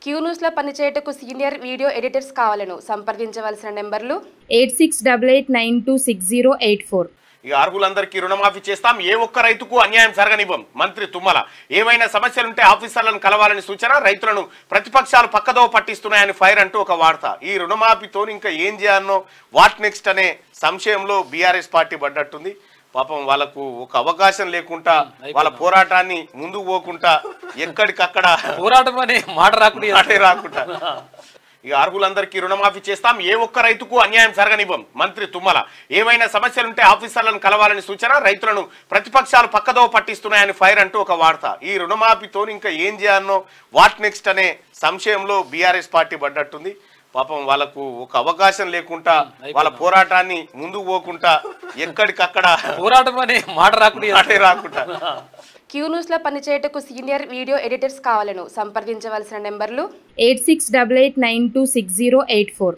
Q news లో పనిచేయటకు senior video editors కావాలను సంప్రదించవలసిన నెంబర్లు 8688926084. ఈ అర్హులందరికీ రుణమాఫీ చేస్తాం, ఏ ఒక్క రైతుకు అన్యాయం జరగనివ్వం. మంత్రి తుమ్మల ఏమైనా సమస్యలుంటే ఆఫీసర్లను కలవాలని సూచన. రైతులను ప్రతిపక్షాలు పక్కదోవ పట్టిస్తున్నాయని ఫైర్ అంటూ ఒక వార్త. ఈ రుణమాఫీతో ఇంకా ఏం చేయాలనో వాట్ నెక్స్ట్ అనే సంశయంలో బీఆర్ఎస్ పార్టీ పడ్డట్టుంది. పాపం వాళ్ళకు ఒక అవకాశం లేకుండా వాళ్ళ పోరాటాన్ని ముందుకు పోకుండా ఎక్కడికక్కడ పోరాటం అనే మాట రాకుండా ఈ అర్హులందరికీ రుణమాఫీ చేస్తాం, ఏ ఒక్క రైతుకు అన్యాయం జరగనివ్వం. మంత్రి తుమ్మల ఏమైనా సమస్యలుంటే ఆఫీసర్లను కలవాలని సూచన. రైతులను ప్రతిపక్షాలు పక్కదోవ పట్టిస్తున్నాయని ఫైర్ అంటూ ఒక వార్త. ఈ రుణమాఫీతో ఇంకా ఏం చేయాలనో వాట్ నెక్స్ట్ అనే సంశయంలో బీఆర్ఎస్ పార్టీ పడ్డట్టుంది. పాపం వాళ్ళకు ఒక అవకాశం లేకుండా వాళ్ళ పోరాటాన్ని ముందుకు పోకుండా ఎక్కడికక్కడ పోరాటం అనే మాట రాకుండా క్యూ న్యూస్ లో పనిచేయటకు సీనియర్ వీడియో ఎడిటర్స్ కావాలను సంప్రదించవలసిన నెంబర్లు 8688926084.